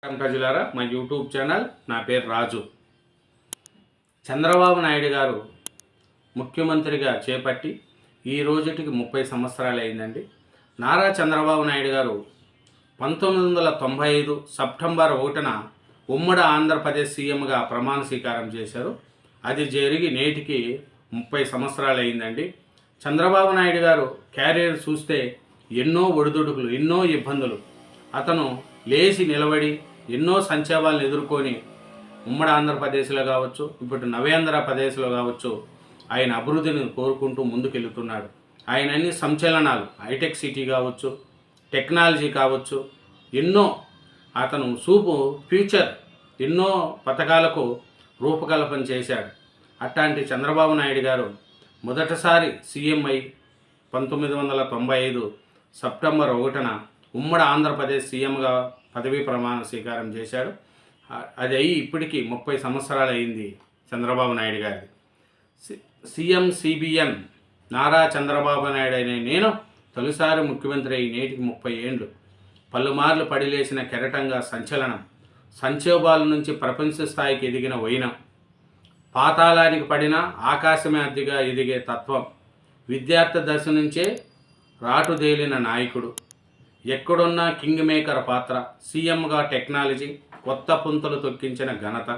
ప్రజలారా, మా YouTube channel, నా పేరు రాజు. చంద్రబాబు నాయుడు గారు ముఖ్యమంత్రిగా చేపట్టి ఈ రోజుటికి 30 సంవత్సరాలు అయిందండి. నారా చంద్రబాబు నాయుడు గారు 1995 సెప్టెంబర్ 1న ఉమ్మడి ఆంధ్రప్రదేశ్ సీఎంగా ప్రమాణ స్వీకారం చేశారు. అది జరిగి నేటికి 30 సంవత్సరాలు అయిందండి. చంద్రబాబు నాయుడు గారు క్యారియర్ చూస్తే ఎన్నో ఒడిదుడుకులు, ఎన్నో ఇబ్బందులు. అతను లేచి నిలబడి ఎన్నో సంక్షేమాలను ఎదుర్కొని ఉమ్మడి ఆంధ్రప్రదేశ్లో కావచ్చు, ఇప్పుడు నవేంద్రప్రదేశ్లో కావచ్చు, ఆయన అభివృద్ధిని కోరుకుంటూ ముందుకెళ్తున్నాడు. ఆయన అన్ని సంచలనాలు, హైటెక్ సిటీ కావచ్చు, టెక్నాలజీ కావచ్చు, ఎన్నో అతను ఫ్యూచర్ ఎన్నో పథకాలకు రూపకల్పన చేశాడు. అట్లాంటి చంద్రబాబు నాయుడు గారు మొదటిసారి సీఎం అయి 1995 సెప్టెంబర్ 1న ఉమ్మడి ఆంధ్రప్రదేశ్ సీఎంగా పదవీ ప్రమాణ స్వీకారం చేశాడు. అది అయ్యి ఇప్పటికీ 30 సంవత్సరాలు అయింది చంద్రబాబు నాయుడు గారిది. సీఎం సిబిఎన్ నారా చంద్రబాబు నాయుడు అనే నేను తొలిసారి ముఖ్యమంత్రి అయి నేటికి 30 ఏండ్లు. పలుమార్లు పడిలేసిన కెరటంగా సంచలనం, సంక్షోభాల నుంచి ప్రపంచ స్థాయికి ఎదిగిన వైనం, పాతాళానికి పడిన ఆకాశమే అద్దెగా ఎదిగే తత్వం, విద్యార్థి దశ నుంచే రాటుదేలిన నాయకుడు, ఎక్కడున్నా కింగ్ మేకర్ పాత్ర, సీఎంగా టెక్నాలజీ కొత్త పుంతలు తొక్కించిన ఘనత,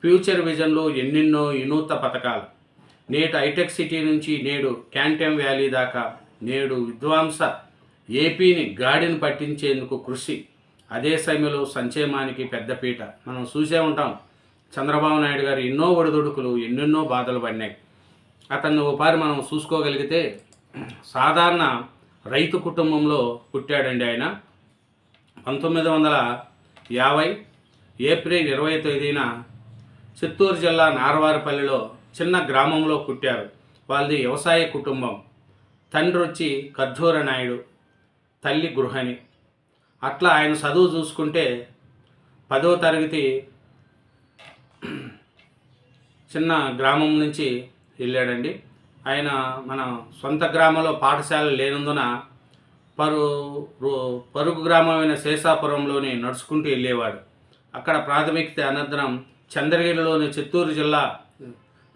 ఫ్యూచర్ విజన్లో ఎన్నెన్నో వినూత్న పథకాలు, నేడు హైటెక్ సిటీ నుంచి నేడు క్యాంటమ్ వ్యాలీ దాకా, నేడు విధ్వంస ఏపీని గాడిని పట్టించేందుకు కృషి, అదే సమయంలో సంక్షేమానికి పెద్దపీట. మనం చూసే ఉంటాం, చంద్రబాబు నాయుడు గారు ఎన్నో ఒడిదుడుకులు, ఎన్నెన్నో బాధలు పడినాయి. అతన్ని ఒకసారి మనం చూసుకోగలిగితే సాధారణ రైతు కుటుంబంలో పుట్టాడండి. ఆయన 1950 ఏప్రిల్ 25న చిత్తూరు జిల్లా నారవారిపల్లిలో చిన్న గ్రామంలో పుట్టారు. వాళ్ళది వ్యవసాయ కుటుంబం. తండ్రి వచ్చి ఖర్జూర నాయుడు, తల్లి గృహిణి. అట్లా ఆయన చదువు చూసుకుంటే 10వ తరగతి చిన్న గ్రామం నుంచి వెళ్ళాడండి. ఆయన మన సొంత గ్రామంలో పాఠశాల లేనందున పరుగు గ్రామమైన శేషాపురంలోని నడుచుకుంటూ వెళ్ళేవాడు. అక్కడ ప్రాథమిక అనంతరం చంద్రగిరిలోని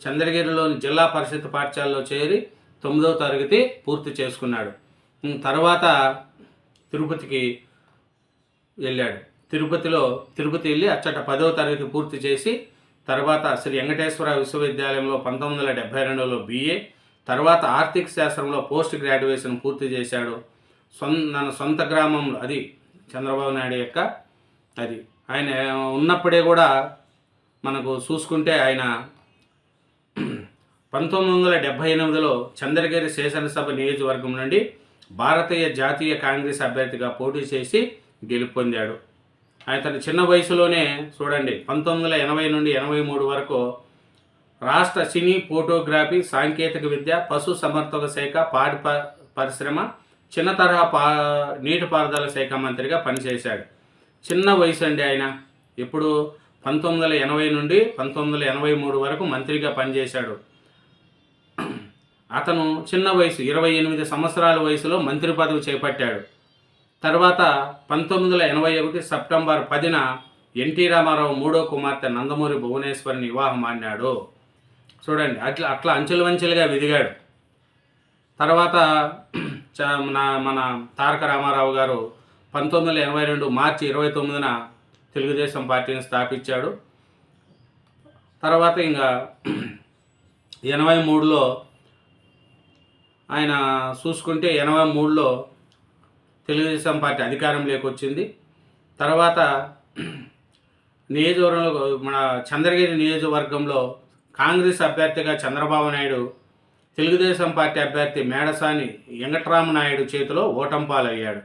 చంద్రగిరిలోని జిల్లా పరిషత్ పాఠశాలలో చేరి 9వ తరగతి పూర్తి చేసుకున్నాడు. తర్వాత తిరుపతికి వెళ్ళాడు. తిరుపతి వెళ్ళి అచ్చట 10వ తరగతి పూర్తి చేసి తర్వాత శ్రీ వెంకటేశ్వర విశ్వవిద్యాలయంలో 1972లో BA, తర్వాత ఆర్థిక శాస్త్రంలో పోస్ట్ గ్రాడ్యుయేషన్ పూర్తి చేశాడు. మన సొంత గ్రామంలో, అది చంద్రబాబు నాయుడు యొక్క అది ఆయన ఉన్నప్పుడే కూడా మనకు చూసుకుంటే ఆయన 1978లో చంద్రగిరి శాసనసభ నియోజకవర్గం నుండి భారతీయ జాతీయ కాంగ్రెస్ అభ్యర్థిగా పోటీ చేసి గెలుపొందాడు. అతని చిన్న వయసులోనే చూడండి 1980 నుండి 83 వరకు రాష్ట్ర సినీ, ఫోటోగ్రఫీ, సాంకేతిక విద్య, పశు సంవర్ధక శాఖ, పాడి పరిశ్రమ, చిన్న తరహా నీటిపారుదల శాఖ మంత్రిగా పనిచేశాడు. చిన్న వయసు అండి. ఆయన ఇప్పుడు 1980 నుండి 1983 వరకు మంత్రిగా పనిచేశాడు. అతను చిన్న వయసు 28 సంవత్సరాల వయసులో మంత్రి పదవి చేపట్టాడు. తర్వాత 1981 సెప్టెంబర్ 10న ఎన్టీ రామారావు 3వ కుమార్తె నందమూరి భువనేశ్వరిని వివాహం ఆడినాడు. చూడండి, అట్లా అంచెలువంచెలుగా ఎదిగాడు. తర్వాత మన తారక రామారావు గారు 1982 మార్చి 29న తెలుగుదేశం పార్టీని స్థాపించాడు. తర్వాత ఇంకా 83లో ఆయన చూసుకుంటే 83లో తెలుగుదేశం పార్టీ అధికారంలోకి వచ్చింది. తర్వాత నియోజకవర్గంలో మన చంద్రగిరి నియోజకవర్గంలో కాంగ్రెస్ అభ్యర్థిగా చంద్రబాబు నాయుడు తెలుగుదేశం పార్టీ అభ్యర్థి మేడసాని వెంకటరామనాయుడు చేతిలో ఓటంపాలయ్యాడు.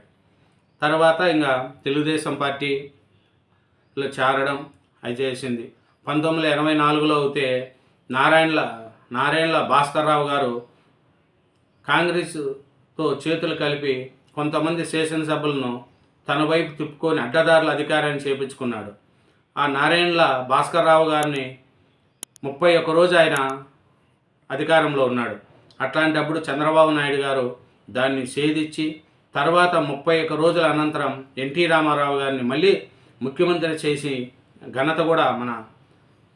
తర్వాత ఇంకా తెలుగుదేశం పార్టీలో చేరడం అది చేసింది. 1984లో అయితే నారాయణల భాస్కర్రావు గారు కాంగ్రెస్తో చేతులు కలిపి కొంతమంది శాసనసభ్యులను తన వైపు తిప్పుకొని అడ్డదారుల అధికారాన్ని చేపించుకున్నాడు. ఆ నారాయణల భాస్కర్రావు గారిని 31 రోజు ఆయన అధికారంలో ఉన్నాడు. అట్లాంటప్పుడు చంద్రబాబు నాయుడు గారు దాన్ని ఛేదించి తర్వాత 31 రోజుల అనంతరం ఎన్టీ రామారావు గారిని మళ్ళీ ముఖ్యమంత్రి చేసి ఘనత కూడా మన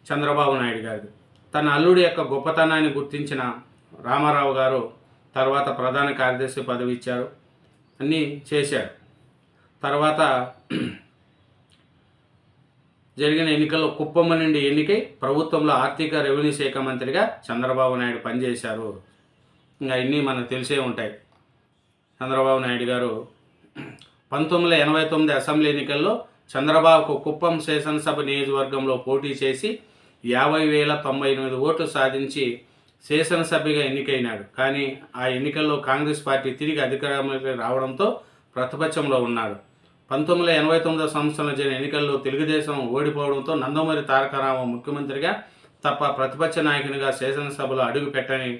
చంద్రబాబు నాయుడు గారిది. తన అల్లుడి యొక్క గొప్పతనాన్ని గుర్తించిన రామారావు గారు తర్వాత ప్రధాన కార్యదర్శి పదవి ఇచ్చారు, అన్నీ చేశారు. తర్వాత జరిగిన ఎన్నికల్లో కుప్పం నుండి ఎన్నికై ప్రభుత్వంలో ఆర్థిక రెవెన్యూ శాఖ మంత్రిగా చంద్రబాబు నాయుడు పనిచేశారు. ఇంకా అన్నీ మనకు తెలిసే ఉంటాయి. చంద్రబాబు నాయుడు గారు 1989 అసెంబ్లీ ఎన్నికల్లో చంద్రబాబుకు కుప్పం శాసనసభ నియోజకవర్గంలో పోటీ చేసి 50,098 ఓట్లు సాధించి శాసనసభ్యుగా ఎన్నికైనాడు. కానీ ఆ ఎన్నికల్లో కాంగ్రెస్ పార్టీ తిరిగి అధికారంలోకి రావడంతో ప్రతిపక్షంలో ఉన్నాడు. 1989 సంవత్సరంలో జరిగిన ఎన్నికల్లో తెలుగుదేశం ఓడిపోవడంతో నందమూరి తారక రామారావు ముఖ్యమంత్రిగా తప్ప ప్రతిపక్ష నాయకునిగా శాసనసభలో అడుగు పెట్టని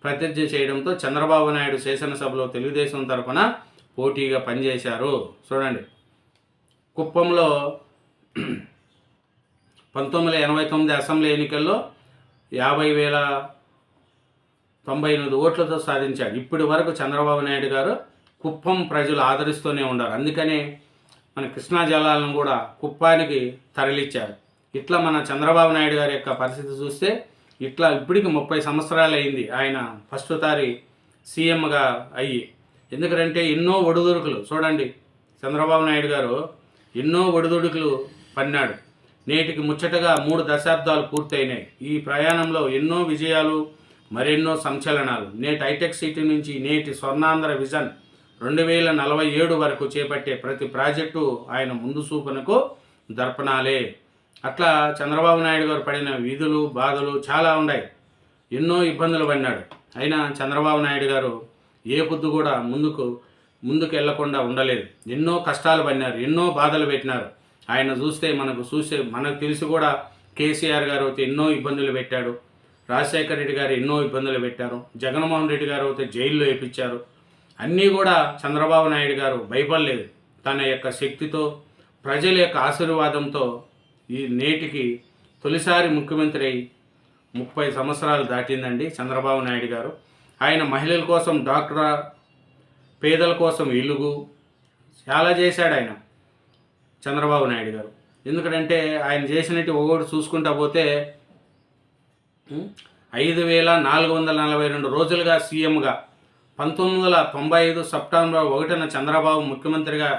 ప్రతిజ్ఞ చేయడంతో చంద్రబాబు నాయుడు శాసనసభలో తెలుగుదేశం తరఫున పోటీగా పనిచేశారు. చూడండి, కుప్పంలో 1989 అసెంబ్లీ ఎన్నికల్లో 50,098 ఓట్లతో సాధించాడు. ఇప్పటి వరకు చంద్రబాబు నాయుడు గారు కుప్పం ప్రజలు ఆదరిస్తూనే ఉన్నారు. అందుకనే మన కృష్ణా జలాలను కూడా కుప్పానికి తరలిచ్చారు. ఇట్లా మన చంద్రబాబు నాయుడు గారి యొక్క పరిస్థితి చూస్తే ఇట్లా ఇప్పటికి 30 సంవత్సరాలు అయింది ఆయన ఫస్ట్ సారి సీఎంగా అయ్యి. ఎందుకంటే ఎన్నో ఒడిదుడుకులు చూడండి, చంద్రబాబు నాయుడు గారు ఎన్నో ఒడిదుడుకులు పన్నాడు. నేటికి ముచ్చటగా 3 దశాబ్దాలు పూర్తయినాయి. ఈ ప్రయాణంలో ఎన్నో విజయాలు, మరెన్నో సంచలనాలు. నేటి హైటెక్ సిటీ నుంచి నేటి స్వర్ణాంధ్ర విజన్ 2047 వరకు చేపట్టే ప్రతి ప్రాజెక్టు ఆయన ముందు చూపునకు దర్పణాలే. అట్లా చంద్రబాబు నాయుడు గారు పడిన వీధులు బాధలు చాలా ఉన్నాయి. ఎన్నో ఇబ్బందులు పడినాడు. అయినా చంద్రబాబు నాయుడు గారు ఏ పొద్దు కూడా ముందుకు వెళ్లకుండా ఉండలేదు. ఎన్నో కష్టాలు పడినారు, ఎన్నో బాధలు పెట్టినారు. ఆయన మనకు తెలిసి కూడా కేసీఆర్ గారు అయితే ఎన్నో ఇబ్బందులు పెట్టాడు, రాజశేఖర రెడ్డి గారు ఎన్నో ఇబ్బందులు పెట్టారు, జగన్మోహన్ రెడ్డి గారు అయితే జైల్లో వేయించారు. అన్నీ కూడా చంద్రబాబు నాయుడు గారు భయపడలేదు. తన యొక్క శక్తితో, ప్రజల యొక్క ఆశీర్వాదంతో ఈ నేటికి తొలిసారి ముఖ్యమంత్రి అయి 30 సంవత్సరాలు దాటిందండి చంద్రబాబు నాయుడు గారు. ఆయన మహిళల కోసం డాక్టరా, పేదల కోసం ఇల్లుగు చాలా చేశాడు ఆయన చంద్రబాబు నాయుడు గారు. ఎందుకంటే ఆయన చేసినట్టు ఒకటి చూసుకుంటా పోతే 5,442 రోజులుగా సీఎంగా 1995 సెప్టెంబర్ 1న చంద్రబాబు ముఖ్యమంత్రిగా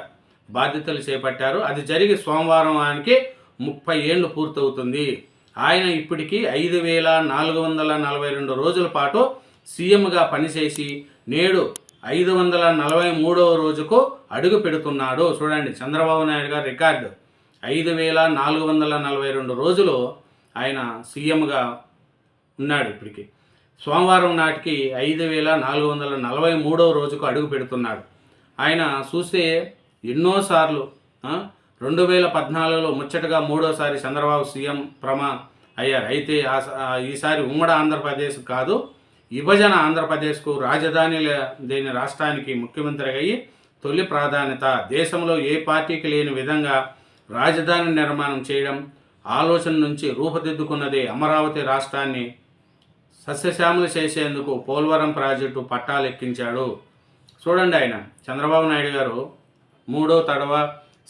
బాధ్యతలు చేపట్టారు. అది జరిగి సోమవారానికి 30 ఏళ్ళు పూర్తవుతుంది. ఆయన ఇప్పటికీ 5,442 రోజుల పాటు సీఎంగా పనిచేసి నేడు 543వ రోజుకు అడుగు పెడుతున్నాడు. చూడండి, చంద్రబాబు నాయుడు గారి రికార్డు 5,442 రోజులు ఆయన సీఎంగా ఉన్నాడు. ఇప్పటికి సోమవారం నాటికి 5,443వ రోజుకు అడుగు పెడుతున్నాడు. ఆయన చూస్తే ఎన్నోసార్లు 2014లో ముచ్చటగా 3వసారి చంద్రబాబు సీఎం అయ్యారు. అయితే ఈసారి ఉమ్మడి ఆంధ్రప్రదేశ్ కాదు, విభజన ఆంధ్రప్రదేశ్కు రాజధాని లేని రాష్ట్రానికి ముఖ్యమంత్రి అయ్యి తొలి ప్రాధాన్యత. దేశంలో ఏ పార్టీకి లేని విధంగా రాజధాని నిర్మాణం చేయడం ఆలోచన నుంచి రూపుదిద్దుకున్నదే అమరావతి రాష్ట్రాన్ని సస్యశ్యామలు చేసేందుకు పోలవరం ప్రాజెక్టు పట్టాలెక్కించాడు. చూడండి, ఆయన చంద్రబాబు నాయుడు గారు 3వ తడవ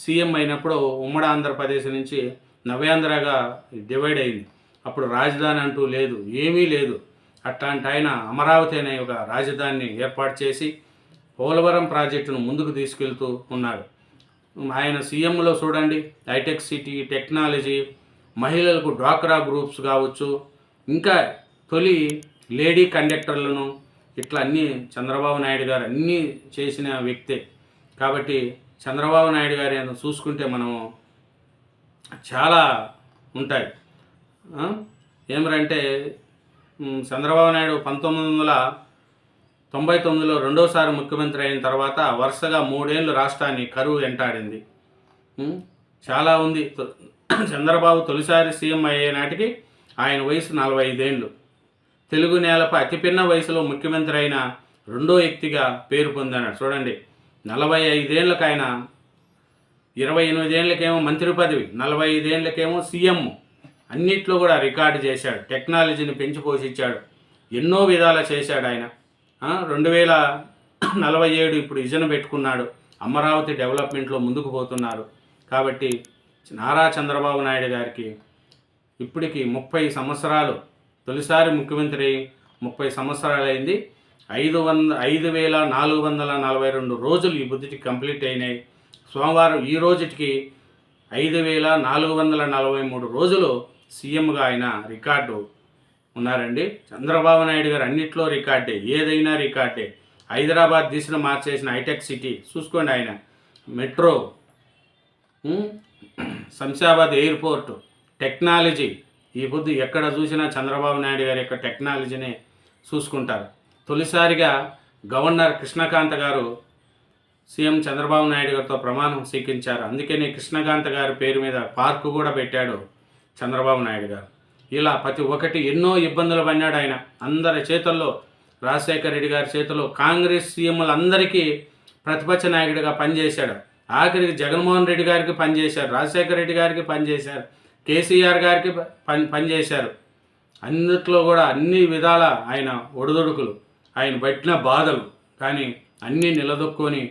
సీఎం అయినప్పుడు ఉమ్మడి ఆంధ్రప్రదేశ్ నుంచి నవ్యాంధ్రగా డివైడ్ అయింది. అప్పుడు రాజధాని అంటూ లేదు, ఏమీ లేదు. అట్లాంటి ఆయన అమరావతి అనే ఒక రాజధానిని ఏర్పాటు చేసి పోలవరం ప్రాజెక్టును ముందుకు తీసుకెళ్తూ ఉన్నాడు. ఆయన సీఎంలో చూడండి, హైటెక్ సిటీ, టెక్నాలజీ, మహిళలకు డ్వాక్రా గ్రూప్స్ కావచ్చు, ఇంకా తొలి లేడీ కండక్టర్లను, ఇట్లా అన్నీ చంద్రబాబు నాయుడు గారు అన్నీ చేసిన వ్యక్తే. కాబట్టి చంద్రబాబు నాయుడు గారి చూసుకుంటే మనము చాలా ఉంటాయి. ఏమిటంటే చంద్రబాబు నాయుడు 1999లో రెండోసారి ముఖ్యమంత్రి అయిన తర్వాత వరుసగా 3 ఏళ్ళు రాష్ట్రాన్ని కరువు వెంటాడింది. చాలా ఉంది. చంద్రబాబు తొలిసారి సీఎం అయ్యే నాటికి ఆయన వయసు 45 ఏళ్ళు. తెలుగు నేలపై అతిపిన్న వయసులో ముఖ్యమంత్రి అయిన రెండో వ్యక్తిగా పేరు పొందాడు. చూడండి, 45 ఏళ్ళకి ఆయన 28 ఏళ్ళకేమో మంత్రి పదవి, 45 ఏళ్ళకేమో సీఎం, అన్నిట్లో కూడా రికార్డు చేశాడు. టెక్నాలజీని పెంచి పోషించాడు, ఎన్నో విధాలు చేశాడు ఆయన. 2047 ఇప్పుడు విజన్ పెట్టుకున్నాడు. అమరావతి డెవలప్మెంట్లో ముందుకు పోతున్నారు. కాబట్టి నారా చంద్రబాబు నాయుడు గారికి ఇప్పటికి 30 సంవత్సరాలు, తొలిసారి ముఖ్యమంత్రి 30 సంవత్సరాలు అయింది. 5,442 రోజులు ఈ బుద్ధికి కంప్లీట్ అయినాయి. సోమవారం ఈ రోజుకి 5,443 రోజులు సీఎంగా ఆయన రికార్డు ఉన్నారండి. చంద్రబాబు నాయుడు గారు అన్నిట్లో రికార్డే, ఏదైనా రికార్డే. హైదరాబాద్ దిశను మార్చేసిన హైటెక్ సిటీ చూసుకోండి ఆయన, మెట్రో, శంషాబాద్ ఎయిర్పోర్ట్, టెక్నాలజీ. ఈ పొద్దు ఎక్కడ చూసినా చంద్రబాబు నాయుడు గారి యొక్క టెక్నాలజీని చూసుకుంటారు. తొలిసారిగా గవర్నర్ కృష్ణకాంత్ గారు సీఎం చంద్రబాబు నాయుడు గారితో ప్రమాణం స్వీకరించారు. అందుకని కృష్ణకాంత్ గారి పేరు మీద పార్కు కూడా పెట్టాడు చంద్రబాబు నాయుడు గారు. ఇలా ప్రతి ఒక్కటి ఎన్నో ఇబ్బందులు పడినాడు ఆయన. అందరి చేతుల్లో, రాజశేఖర రెడ్డి గారి చేతుల్లో కాంగ్రెస్ సీఎంలందరికీ ప్రతిపక్ష నాయకుడిగా పనిచేశాడు. ఆఖరికి జగన్మోహన్ రెడ్డి గారికి పనిచేశారు, రాజశేఖర రెడ్డి గారికి పనిచేశారు, కేసీఆర్ గారికి పనిచేశారు. అన్నిట్లో కూడా అన్ని విధాల ఆయన ఒడిదుడుకులు, ఆయన పట్టిన బాధలు, కానీ అన్నీ నిలదొక్కుని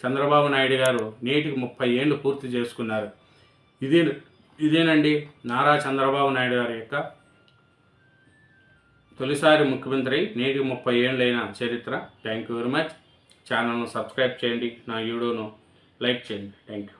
చంద్రబాబు నాయుడు గారు నేటికి 30 ఏళ్ళు పూర్తి చేసుకున్నారు. ఇదేనండి నారా చంద్రబాబు నాయుడు గారి యొక్క తొలిసారి ముఖ్యమంత్రి నేటికి 30 ఏళ్ళైన చరిత్ర. Thank you very much. ఛానల్ను సబ్స్క్రైబ్ చేయండి, నా వీడియోను లైక్ చేయండి. Thank you.